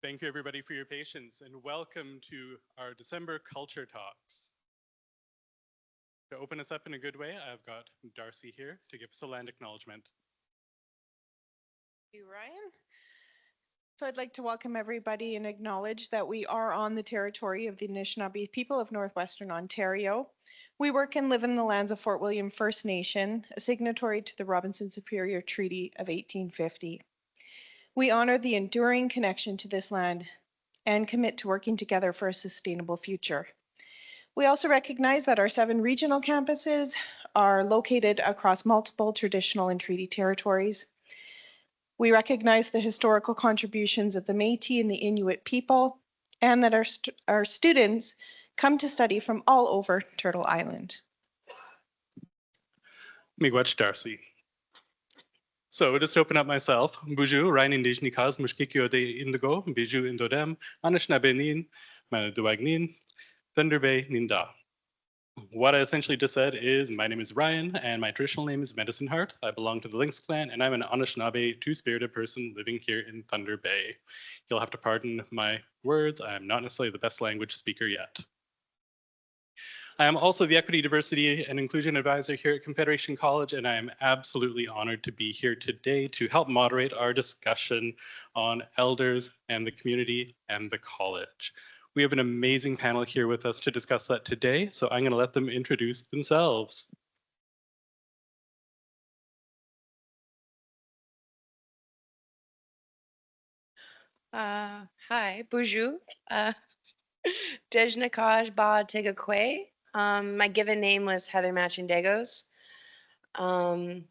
Thank you everybody for your patience and welcome to our December Culture Talks. To open us up in a good way, I've got Darcy here to give us a land acknowledgement. Thank you, Ryan. So I'd like to welcome everybody and acknowledge that we are on the territory of the Anishinaabe people of Northwestern Ontario. We work and live in the lands of Fort William First Nation, a signatory to the Robinson Superior Treaty of 1850. We honor the enduring connection to this land and commit to working together for a sustainable future. We also recognize that our 7 regional campuses are located across multiple traditional and treaty territories. We recognize the historical contributions of the Métis and the Inuit people, and that our students come to study from all over Turtle Island. Miigwech Darcy. So just to open up myself, Buju, Ryan Indigenous, Mushkikyo de Indigo, Biju Indodem, Anishinaabe Nin, Manaduag Nin, Thunder Bay Ninda. What I essentially just said is my name is Ryan and my traditional name is Medicine Heart. I belong to the Lynx clan and I'm an Anishinaabe two-spirited person living here in Thunder Bay. You'll have to pardon my words. I'm not necessarily the best language speaker yet. I am also the Equity, Diversity, and Inclusion Advisor here at Confederation College, and I am absolutely honored to be here today to help moderate our discussion on elders and the community and the college. We have an amazing panel here with us to discuss that today, so I'm going to let them introduce themselves. Hi, bonjour. Dejnakaj Ba Tegakwe. My given name was Heather Machendegos. I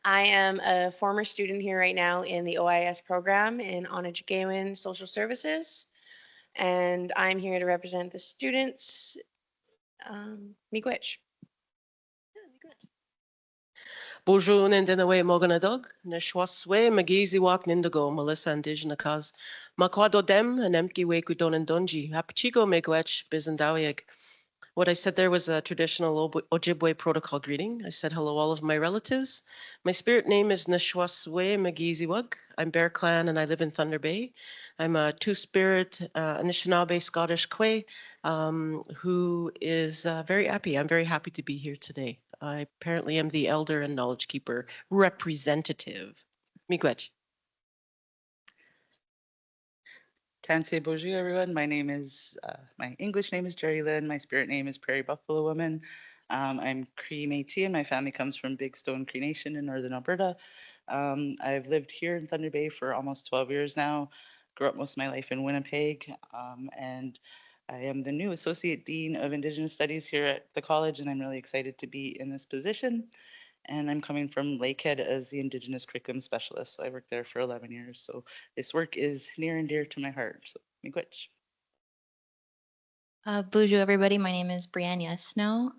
am a former student here right now in the OIS program in Onondaga Social Services, and I'm here to represent the students. Miigwech. Bonjour Nindinawe Moganadog, Nashwaswe Magiziwak Nindago, Melissa Indigenous, Makwado Dem, and Emki Wekudon and Donji, Hapichigo Megwech, Bizendawiag. What I said there was a traditional Ojibwe protocol greeting. I said hello, all of my relatives. My spirit name is Nashwaswe Magiziwag. I'm Bear Clan and I live in Thunder Bay. I'm a two-spirit Anishinaabe Scottish Kwe who is very happy. I'm very happy to be here today. I apparently am the elder and knowledge keeper representative. Miigwech. Tansy bonjour, everyone. My English name is Jerry Lynn. My spirit name is Prairie Buffalo Woman. I'm Cree Métis, and my family comes from Big Stone Cree Nation in northern Alberta. I've lived here in Thunder Bay for almost 12 years now. Grew up most of my life in Winnipeg, and I am the new Associate Dean of Indigenous Studies here at the college, and I'm really excited to be in this position. And I'm coming from Lakehead as the Indigenous Curriculum Specialist. So I worked there for 11 years. So this work is near and dear to my heart. So, miigwech. Bonjour, everybody. My name is Brianne Snow.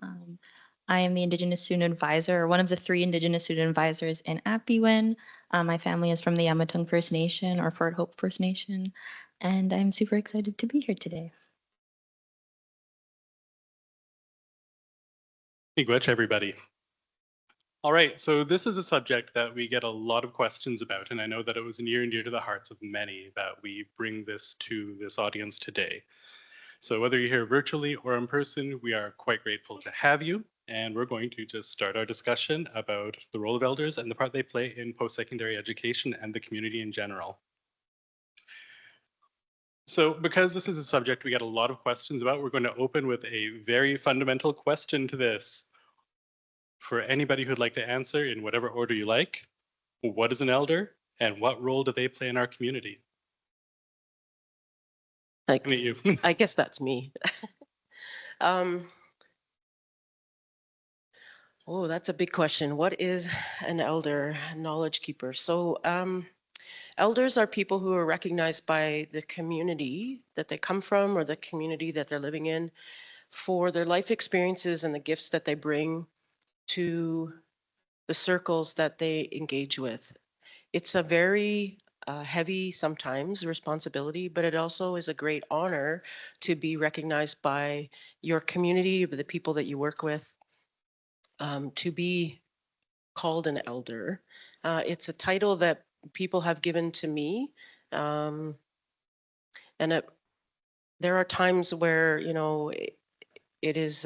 I am the Indigenous Student Advisor, or one of the 3 Indigenous Student Advisors in Apiwin. My family is from the Yamatung First Nation or Fort Hope First Nation, and I'm super excited to be here today. Miigwech, everybody. All right, so this is a subject that we get a lot of questions about, and I know that it was near and dear to the hearts of many that we bring this to this audience today. So whether you're here virtually or in person, we are quite grateful to have you, and we're going to just start our discussion about the role of elders and the part they play in post-secondary education and the community in general. So because this is a subject we get a lot of questions about, we're going to open with a very fundamental question to this. For anybody who'd like to answer in whatever order you like, what is an elder and what role do they play in our community? I meet you. I guess that's me. Oh, that's a big question. What is an elder, a knowledge keeper? So elders are people who are recognized by the community that they come from or the community that they're living in for their life experiences and the gifts that they bring to the circles that they engage with. It's a very heavy sometimes responsibility, but it also is a great honor to be recognized by your community, the people that you work with, to be called an elder. It's a title that people have given to me And there are times where, it is,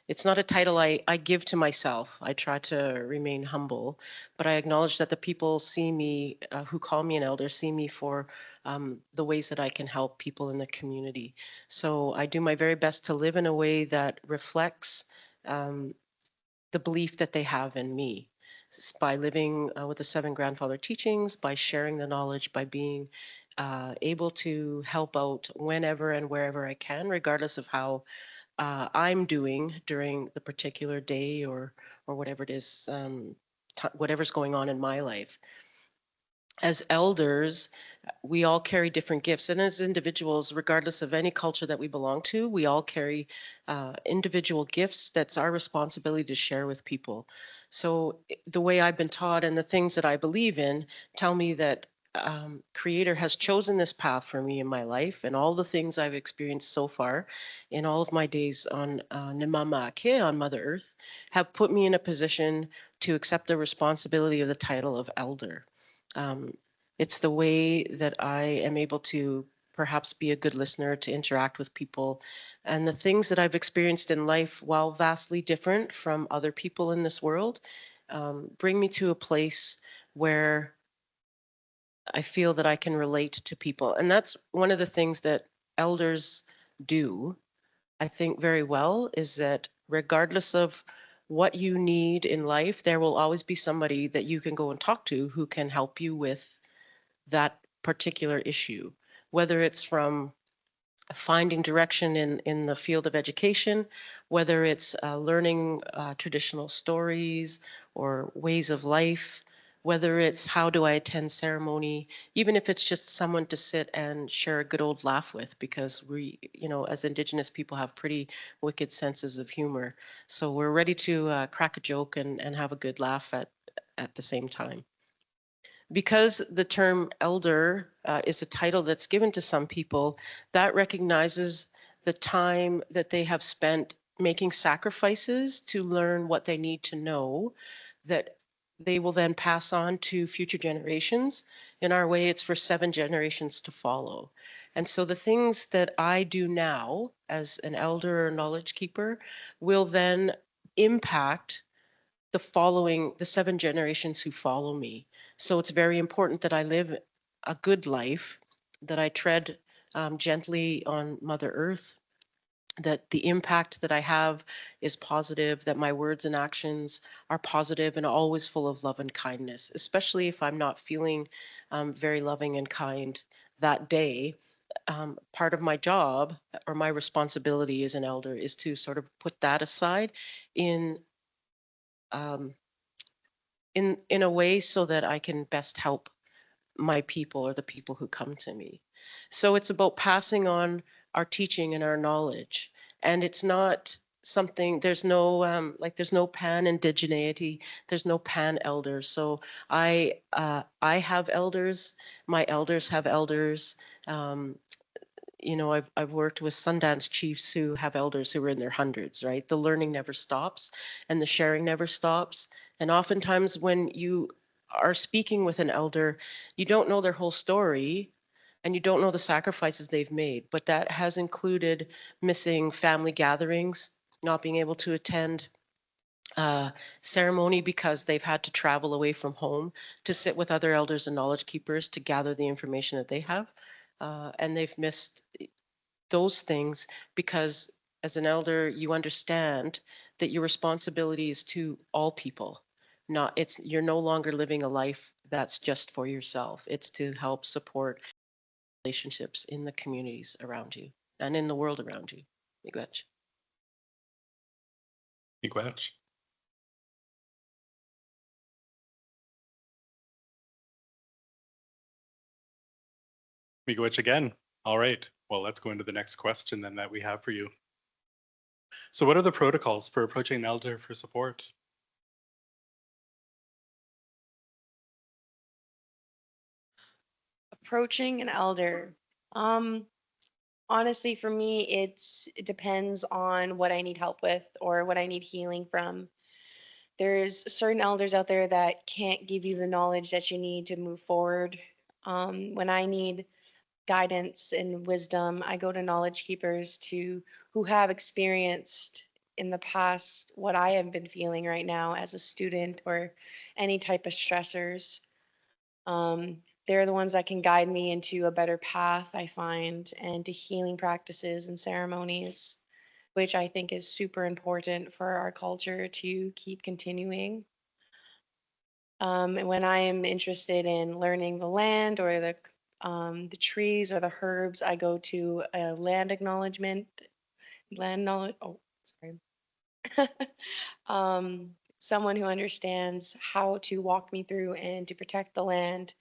it's not a title I give to myself. I try to remain humble, but I acknowledge that the people see me, who call me an elder, see me for the ways that I can help people in the community. So I do my very best to live in a way that reflects um, the belief that they have in me. By living with the seven grandfather teachings, by sharing the knowledge, by being able to help out whenever and wherever I can, regardless of how I'm doing during the particular day or whatever it is, whatever's going on in my life. As elders, we all carry different gifts. And as individuals, regardless of any culture that we belong to, we all carry individual gifts that's our responsibility to share with people. So the way I've been taught and the things that I believe in tell me that Creator has chosen this path for me in my life, and all the things I've experienced so far in all of my days on Nimama Ake, on Mother Earth, have put me in a position to accept the responsibility of the title of elder. Um, it's the way that I am able to perhaps be a good listener, to interact with people. And the things that I've experienced in life, while vastly different from other people in this world, bring me to a place where I feel that I can relate to people. And that's one of the things that elders do, I think, very well, is that regardless of what you need in life, there will always be somebody that you can go and talk to who can help you with that particular issue, whether it's from finding direction in the field of education, whether it's learning traditional stories or ways of life, whether it's how do I attend ceremony, even if it's just someone to sit and share a good old laugh with, because we, as Indigenous people have pretty wicked senses of humor. So we're ready to crack a joke and have a good laugh at the same time. Because the term elder is a title that's given to some people, that recognizes the time that they have spent making sacrifices to learn what they need to know, that they will then pass on to future generations. In our way, it's for 7 generations to follow. And so the things that I do now as an elder or knowledge keeper will then impact the 7 generations who follow me. So it's very important that I live a good life, that I tread gently on Mother Earth, that the impact that I have is positive, that my words and actions are positive and always full of love and kindness, especially if I'm not feeling very loving and kind that day. Part of my job or my responsibility as an elder is to sort of put that aside in um, in a way so that I can best help my people or the people who come to me. So it's about passing on our teaching and our knowledge. And it's not something, there's no pan indigeneity, there's no pan elders. So I have elders, my elders have elders. Um, I've worked with Sundance chiefs who have elders who are in their hundreds, right? The learning never stops and the sharing never stops. And oftentimes when you are speaking with an elder, you don't know their whole story and you don't know the sacrifices they've made, but that has included missing family gatherings, not being able to attend ceremony because they've had to travel away from home to sit with other elders and knowledge keepers to gather the information that they have. And they've missed those things because as an elder, you understand that your responsibility is to all people. Not you're no longer living a life that's just for yourself. It's to help support relationships in the communities around you and in the world around you. Miigwech. Miigwech. Miigwech again. All right. Well, let's go into the next question then that we have for you. So what are the protocols for approaching an elder for support? Approaching an elder. Um, Honestly, for me, it depends on what I need help with or what I need healing from. There's certain elders out there that can't give you the knowledge that you need to move forward. When I need guidance and wisdom, I go to knowledge keepers who have experienced in the past what I have been feeling right now as a student or any type of stressors. They're the ones that can guide me into a better path, I find, and to healing practices and ceremonies, which I think is super important for our culture to keep continuing. And when I am interested in learning the land or the trees or the herbs, I go to a land acknowledgement, land knowledge. Oh, sorry. Someone who understands how to walk me through and to protect the land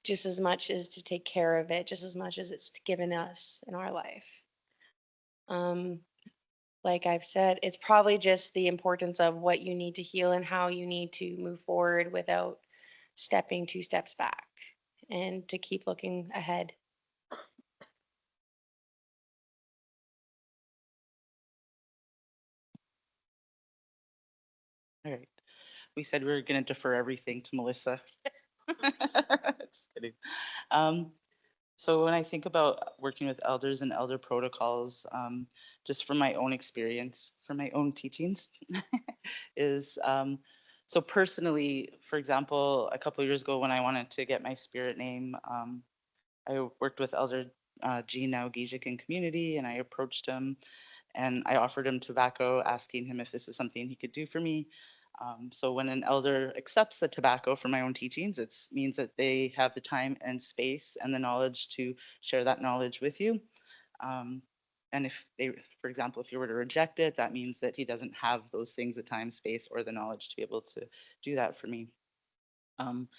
just as much as to take care of it, just as much as it's given us in our life. Um, like I've said, it's probably just the importance of what you need to heal and how you need to move forward without stepping 2 steps back and to keep looking ahead. All right. We said we were going to defer everything to Melissa. Just kidding. Um, so when I think about working with elders and elder protocols, just from my own experience, from my own teachings, is so personally, for example, a couple of years ago when I wanted to get my spirit name, I worked with Elder Gene Naugijic in community, and I approached him and I offered him tobacco, asking him if this is something he could do for me. So when an elder accepts the tobacco for my own teachings, it means that they have the time and space and the knowledge to share that knowledge with you. Um, and if they, for example, if you were to reject it, that means that he doesn't have those things, the time, space, or the knowledge to be able to do that for me. Um,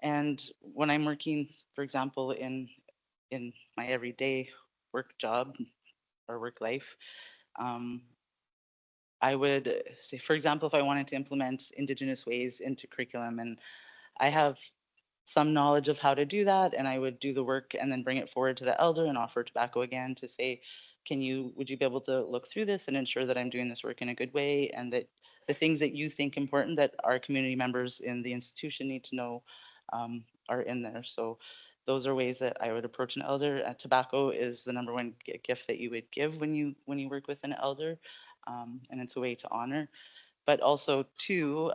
and when I'm working, for example, in my everyday work job or work life, um, I would say, for example, if I wanted to implement Indigenous ways into curriculum, and I have some knowledge of how to do that, and I would do the work and then bring it forward to the elder and offer tobacco again to say, would you be able to look through this and ensure that I'm doing this work in a good way, and that the things that you think important that our community members in the institution need to know are in there. So those are ways that I would approach an elder. Tobacco is the number one gift that you would give when you work with an elder, and it's a way to honor. But also too,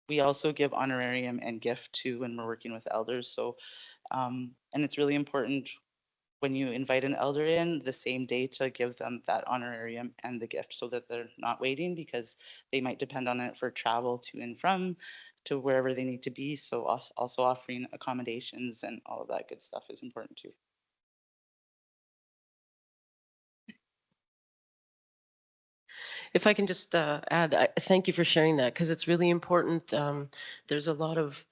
we also give honorarium and gift too when we're working with elders. So, and it's really important when you invite an elder in the same day to give them that honorarium and the gift so that they're not waiting, because they might depend on it for travel to and from to wherever they need to be. So also offering accommodations and all of that good stuff is important too. If I can just add, thank you for sharing that, because it's really important. There's a lot of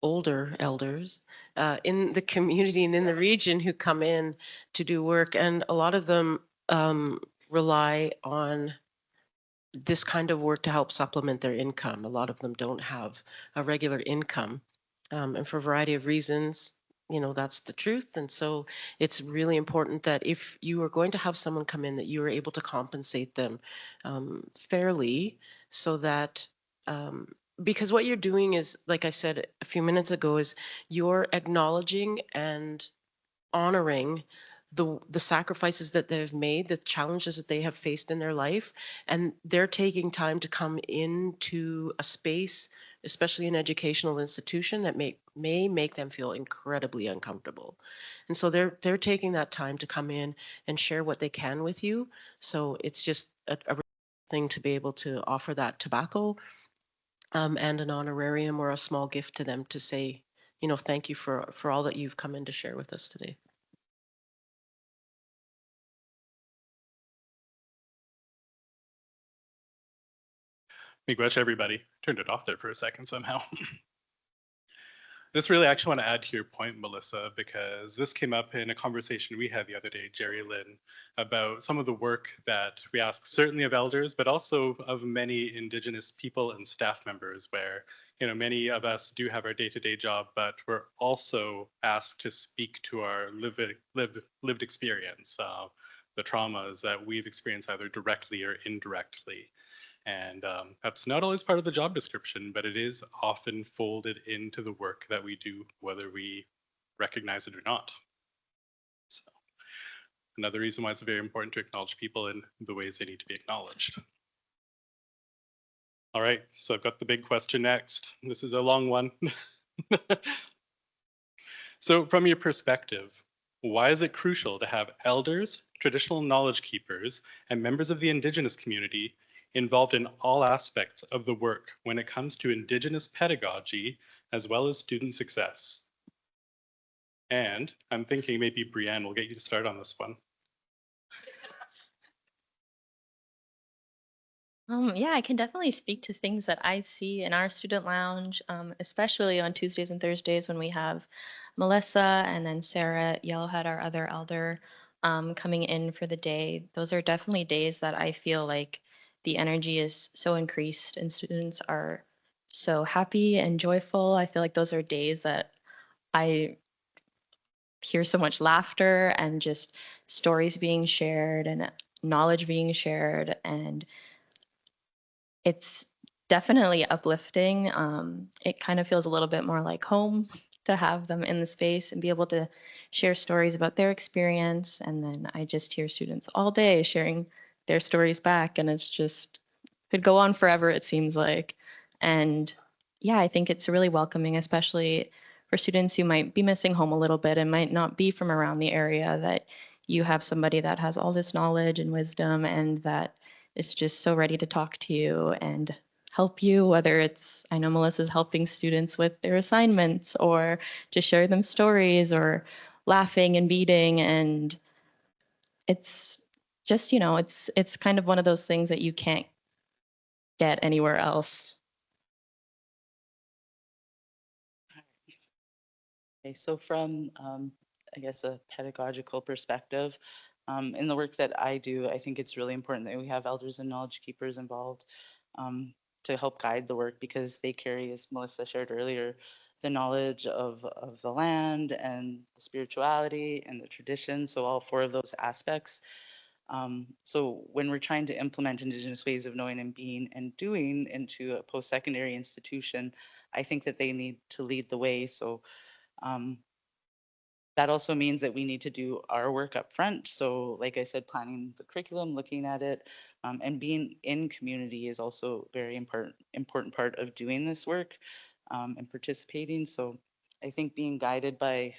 older elders in the community and in the region who come in to do work, and a lot of them rely on this kind of work to help supplement their income. A lot of them don't have a regular income, and for a variety of reasons, that's the truth. And so it's really important that if you are going to have someone come in, that you are able to compensate them fairly, so that because what you're doing is, like I said a few minutes ago, is you're acknowledging and honoring the sacrifices that they've made, the challenges that they have faced in their life, and they're taking time to come into a space, especially an educational institution, that may make them feel incredibly uncomfortable. And so they're taking that time to come in and share what they can with you. So it's just a thing to be able to offer that tobacco and an honorarium or a small gift to them to say, thank you for all that you've come in to share with us today. Miigwech, everybody. Turned it off there for a second somehow. This really actually want to add to your point, Melissa, because this came up in a conversation we had the other day, Jerry Lynn, about some of the work that we ask certainly of elders, but also of many Indigenous people and staff members, where many of us do have our day-to-day job, but we're also asked to speak to our lived experience, the traumas that we've experienced either directly or indirectly. And that's not always part of the job description, but it is often folded into the work that we do, whether we recognize it or not. So another reason why it's very important to acknowledge people in the ways they need to be acknowledged. All right, so I've got the big question next. This is a long one. So from your perspective, why is it crucial to have elders, traditional knowledge keepers, and members of the Indigenous community involved in all aspects of the work when it comes to Indigenous pedagogy as well as student success? And I'm thinking maybe Brianne will get you to start on this one. Yeah, I can definitely speak to things that I see in our student lounge, especially on Tuesdays and Thursdays when we have Melissa and then Sarah Yellowhead, our other elder, coming in for the day. Those are definitely days that I feel like the energy is so increased and students are so happy and joyful. I feel like those are days that I hear so much laughter and just stories being shared and knowledge being shared, and it's definitely uplifting. It kind of feels a little bit more like home to have them in the space and be able to share stories about their experience. And then I just hear students all day sharing their stories back, and it's just could go on forever, it seems like. And yeah, I think it's really welcoming, especially for students who might be missing home a little bit and might not be from around the area, that you have somebody that has all this knowledge and wisdom and that is just so ready to talk to you and help you, whether it's, I know Melissa's helping students with their assignments or just share them stories or laughing and beating. And it's just, it's kind of one of those things that you can't get anywhere else. Okay, so from, I guess, a pedagogical perspective, in the work that I do, I think it's really important that we have elders and knowledge keepers involved to help guide the work, because they carry, as Melissa shared earlier, the knowledge of the land and the spirituality and the tradition. So all four of those aspects. So when we're trying to implement Indigenous ways of knowing and being and doing into a post-secondary institution, I think that they need to lead the way. So um, that also means that we need to do our work up front. So like I said, planning the curriculum, looking at it, and being in community is also very important part of doing this work and participating. So I think being guided by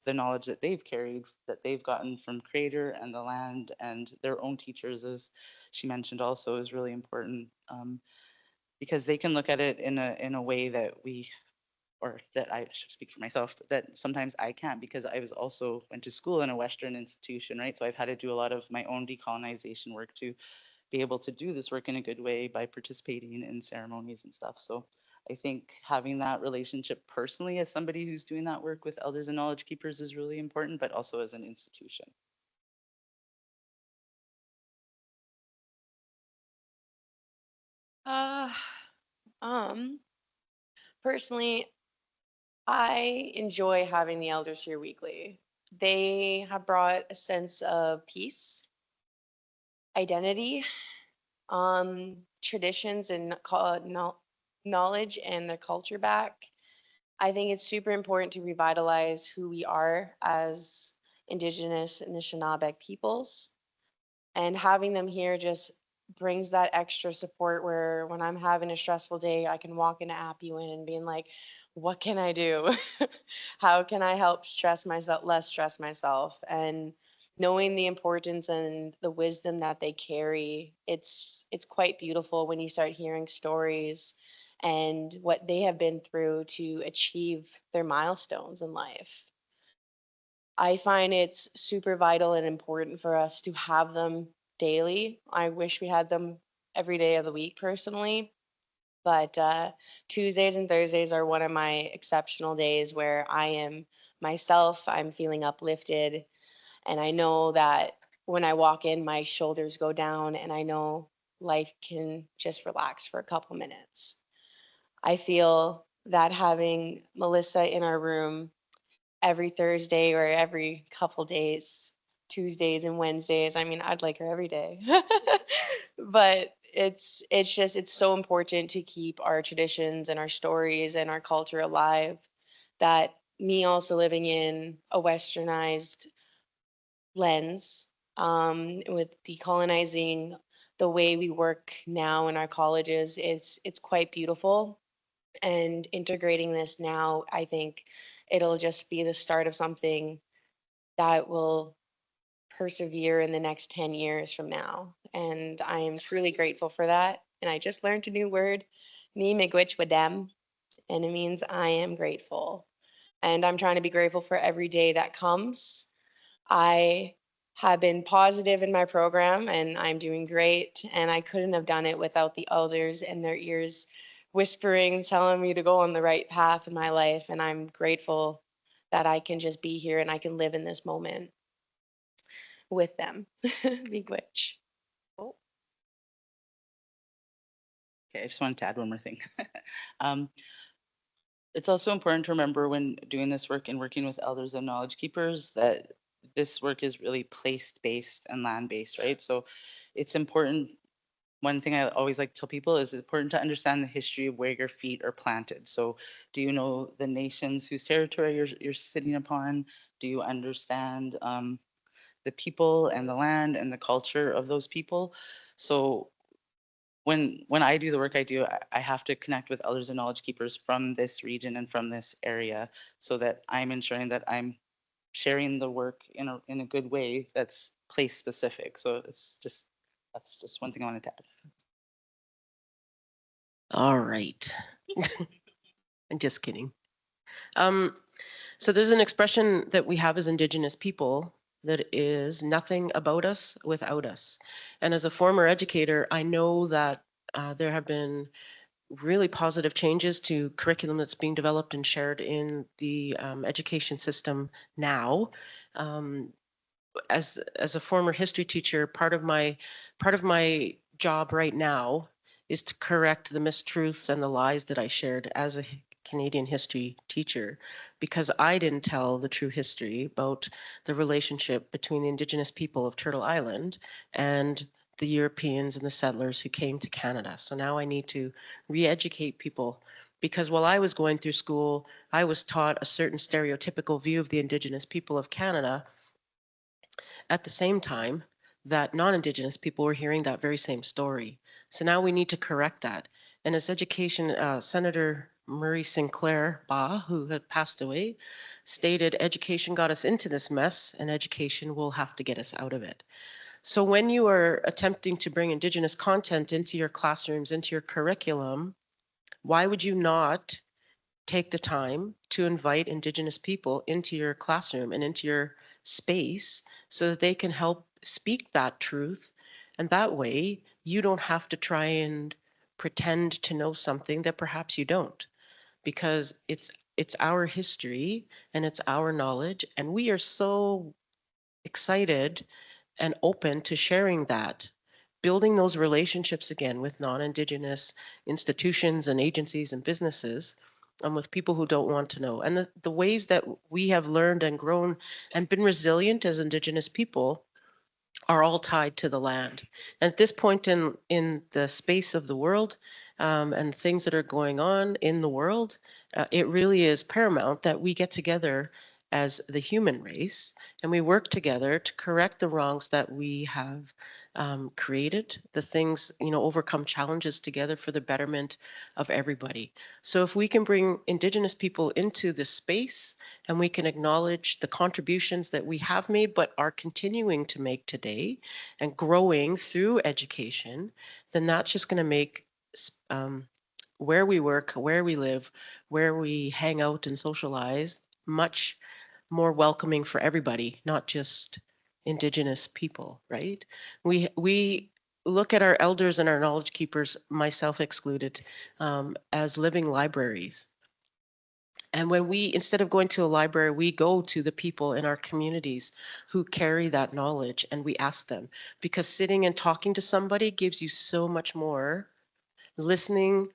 the knowledge that they've carried, that they've gotten from Creator and the land and their own teachers, as she mentioned also, is really important, because they can look at it in a way that we, or that I should speak for myself, that sometimes I can't, because I was also went to school in a Western institution, right? So I've had to do a lot of my own decolonization work to be able to do this work in a good way by participating in ceremonies and stuff. So I think having that relationship personally as somebody who's doing that work with elders and knowledge keepers is really important, but also as an institution. Uh, Personally, I enjoy having the elders here weekly. They have brought a sense of peace, identity, traditions, and knowledge and their culture back. I think it's super important to revitalize who we are as Indigenous and Anishinaabe peoples. And having them here just brings that extra support where when I'm having a stressful day, I can walk into AppyWin and being like, what can I do? How can I help less stress myself? And knowing the importance and the wisdom that they carry, it's quite beautiful when you start hearing stories and what they have been through to achieve their milestones in life. I find it's super vital and important for us to have them daily. I wish we had them every day of the week personally, but Tuesdays and Thursdays are one of my exceptional days where I am myself, I'm feeling uplifted, and I know that when I walk in, my shoulders go down, and I know life can just relax for a couple minutes. I feel that having Melissa in our room every Thursday or every couple days, Tuesdays and Wednesdays. I mean, I'd like her every day. But it's so important to keep our traditions and our stories and our culture alive, that me also living in a westernized lens, with decolonizing the way we work now in our colleges, it's quite beautiful. And integrating this now, I think it'll just be the start of something that will persevere in the next 10 years from now. And I am truly grateful for that. And I just learned a new word, ni miigwech wadem, and it means I am grateful. And I'm trying to be grateful for every day that comes. I have been positive in my program and I'm doing great. And I couldn't have done it without the elders and their ears whispering, telling me to go on the right path in my life. And I'm grateful that I can just be here and I can live in this moment with them. Miigwech. Okay, I just wanted to add one more thing. um, it's also important to remember when doing this work and working with elders and knowledge keepers that this work is really place-based and land-based, right? So it's important. One thing I always like to tell people is it's important to understand the history of where your feet are planted. So do you know the nations whose territory you're sitting upon? Do you understand the people and the land and the culture of those people? So when I do the work I do, I have to connect with elders and knowledge keepers from this region and from this area so that I'm ensuring that I'm sharing the work in a good way that's place specific. So that's just one thing I wanted to add. All right. I'm just kidding. So there's an expression that we have as Indigenous people that is nothing about us without us. And as a former educator, I know that there have been really positive changes to curriculum that's being developed and shared in the education system now. Um, as a former history teacher, part of my job right now is to correct the mistruths and the lies that I shared as a Canadian history teacher, because I didn't tell the true history about the relationship between the Indigenous people of Turtle Island and the Europeans and the settlers who came to Canada. So now I need to re-educate people, because while I was going through school, I was taught a certain stereotypical view of the Indigenous people of Canada at the same time that non-Indigenous people were hearing that very same story. So now we need to correct that. And as education, Senator Murray Sinclair Baugh, who had passed away, stated, education got us into this mess and education will have to get us out of it. So when you are attempting to bring Indigenous content into your classrooms, into your curriculum, why would you not take the time to invite Indigenous people into your classroom and into your space so that they can help speak that truth? And that way, you don't have to try and pretend to know something that perhaps you don't, because it's our history and it's our knowledge, and we are so excited and open to sharing that, building those relationships again with non-Indigenous institutions and agencies and businesses, and with people who don't want to know. And the ways that we have learned and grown and been resilient as Indigenous people are all tied to the land. And at this point in the space of the world, and things that are going on in the world, it really is paramount that we get together as the human race and we work together to correct the wrongs that we have created, the things, overcome challenges together for the betterment of everybody. So if we can bring Indigenous people into this space and we can acknowledge the contributions that we have made but are continuing to make today and growing through education, then that's just going to make where we work, where we live, where we hang out and socialize much more welcoming for everybody, not just Indigenous people, right? We look at our elders and our knowledge keepers, myself excluded, as living libraries. And when we, instead of going to a library, we go to the people in our communities who carry that knowledge and we ask them, because sitting and talking to somebody gives you so much more. Listening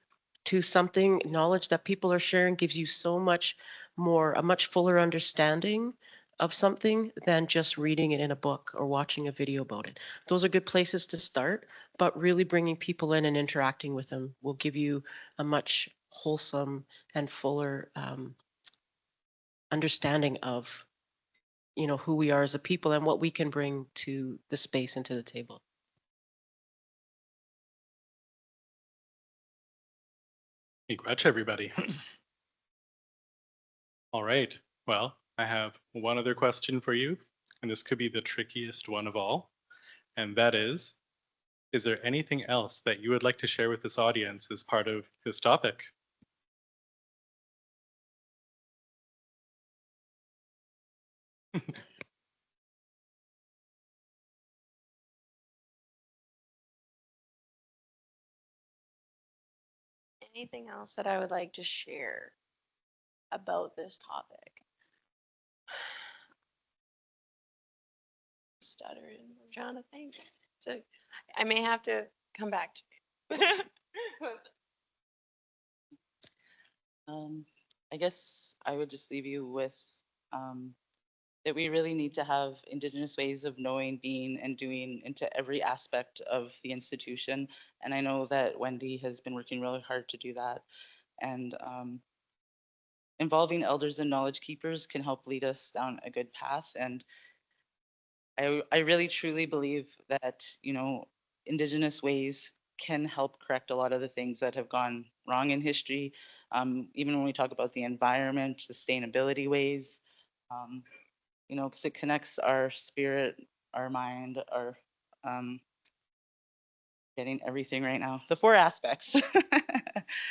to something, knowledge that people are sharing gives you so much more, a much fuller understanding of something than just reading it in a book or watching a video about it. Those are good places to start, but really bringing people in and interacting with them will give you a much wholesome and fuller understanding of, who we are as a people and what we can bring to the space and to the table. Miigwech, everybody. All right. Well, I have one other question for you, and this could be the trickiest one of all. And that is there anything else that you would like to share with this audience as part of this topic? Anything else that I would like to share about this topic? Stuttering. I'm trying to think. So I may have to come back to you. I guess I would just leave you with that we really need to have Indigenous ways of knowing, being, and doing into every aspect of the institution. And I know that Wendy has been working really hard to do that. And involving elders and knowledge keepers can help lead us down a good path. And I really truly believe that, Indigenous ways can help correct a lot of the things that have gone wrong in history. Even when we talk about the environment, sustainability ways, because it connects our spirit, our mind, our getting everything right now, the 4 aspects.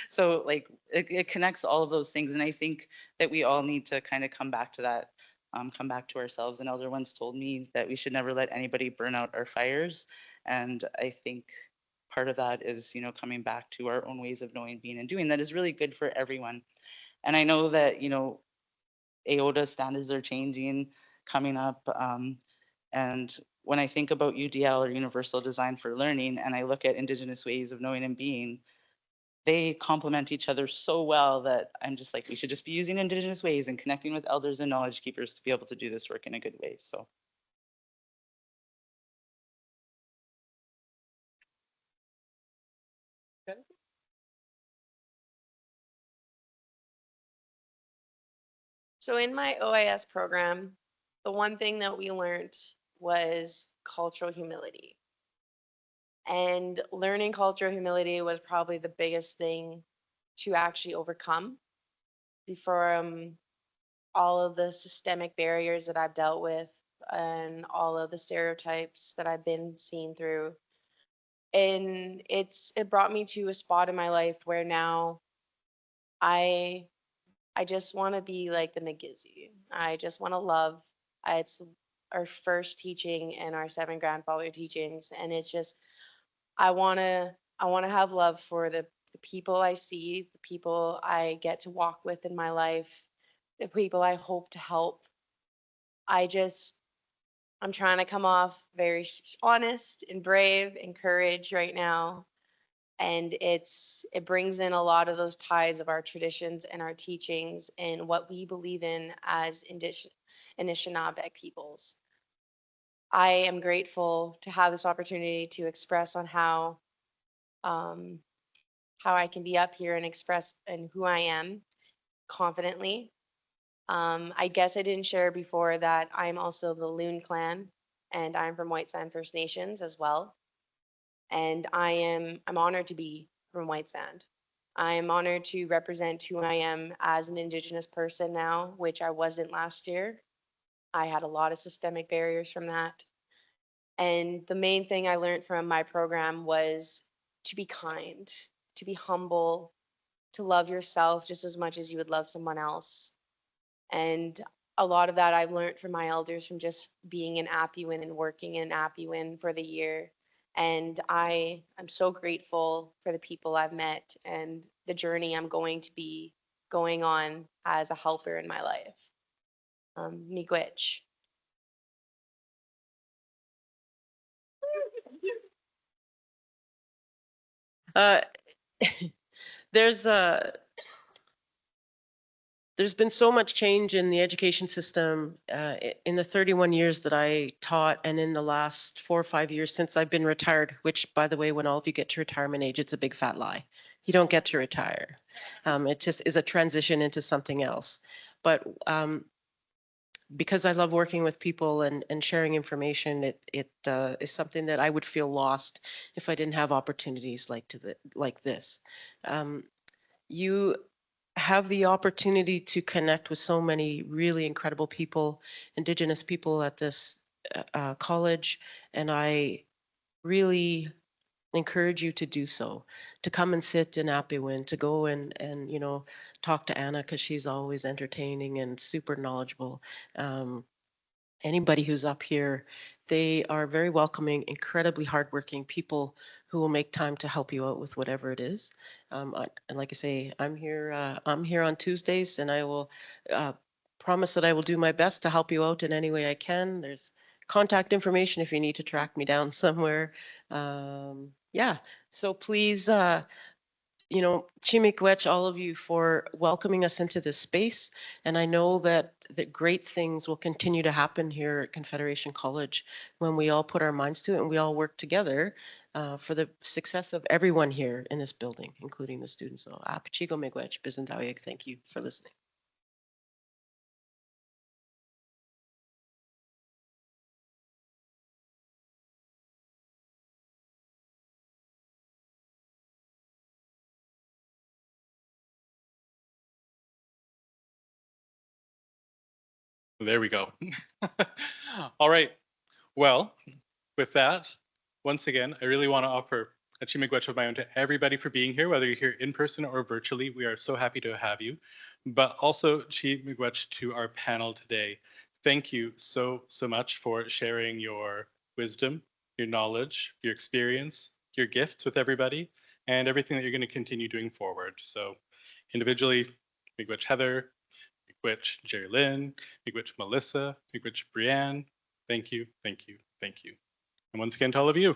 So like it connects all of those things. And I think that we all need to kind of come back to that, come back to ourselves. An elder once told me that we should never let anybody burn out our fires. And I think part of that is, coming back to our own ways of knowing, being, and doing that is really good for everyone. And I know that, AOTA standards are changing, coming up. And when I think about UDL, or Universal Design for Learning, and I look at Indigenous ways of knowing and being, they complement each other so well that I'm just like, we should just be using Indigenous ways and connecting with elders and knowledge keepers to be able to do this work in a good way. So. So in my OIS program, the one thing that we learned was cultural humility. And learning cultural humility was probably the biggest thing to actually overcome from all of the systemic barriers that I've dealt with and all of the stereotypes that I've been seen through. And it brought me to a spot in my life where now I just want to be like the McGizzy. I just want to love. It's our first teaching and our 7 grandfather teachings, and it's just I want to have love for the people I see, the people I get to walk with in my life, the people I hope to help. I'm trying to come off very honest and brave and courage right now. And it brings in a lot of those ties of our traditions and our teachings and what we believe in as Anishinaabe peoples. I am grateful to have this opportunity to express on um, how I can be up here and express and who I am confidently. I guess I didn't share before that I'm also the Loon clan, and I'm from White Sand First Nations as well. And I'm honored to be from White Sand. I am honored to represent who I am as an Indigenous person now, which I wasn't last year. I had a lot of systemic barriers from that. And the main thing I learned from my program was to be kind, to be humble, to love yourself just as much as you would love someone else. And a lot of that I've learned from my elders from just being in Apiwin and working in Apiwin for the year. And I'm so grateful for the people I've met and the journey I'm going to be going on as a helper in my life. Miigwech. Uh, there's been so much change in the education system in the 31 years that I taught, and in the last 4 or 5 years since I've been retired, which, by the way, when all of you get to retirement age, it's a big fat lie. You don't get to retire. It just is a transition into something else. but because I love working with people and sharing information, it is something that I would feel lost if I didn't have opportunities like this. You have the opportunity to connect with so many really incredible people, Indigenous people at this college, and I really encourage you to do so, to come and sit in Apiwin, to go and you know, talk to Anna because she's always entertaining and super knowledgeable. Anybody who's up here, they are very welcoming, incredibly hardworking people who will make time to help you out with whatever it is. And like I say, I'm here on Tuesdays, and I will promise that I will do my best to help you out in any way I can. There's contact information if you need to track me down somewhere. Yeah, so please, you know, Chimikwech, all of you, for welcoming us into this space. And I know that great things will continue to happen here at Confederation College when we all put our minds to it and we all work together for the success of everyone here in this building, including the students. So, Pachigo Miigwech, Bizendawig, thank you for listening. There we go. All right. Well, with that, once again, I really want to offer a Chimigwech of my own to everybody for being here, whether you're here in person or virtually. We are so happy to have you. But also Chimigwech to our panel today. Thank you so much for sharing your wisdom, your knowledge, your experience, your gifts with everybody, and everything that you're going to continue doing forward. So individually, Miigwech Heather, Miigwech Jerry Lynn, Miigwech Melissa, Miigwech Brianne, thank you. And once again to all of you,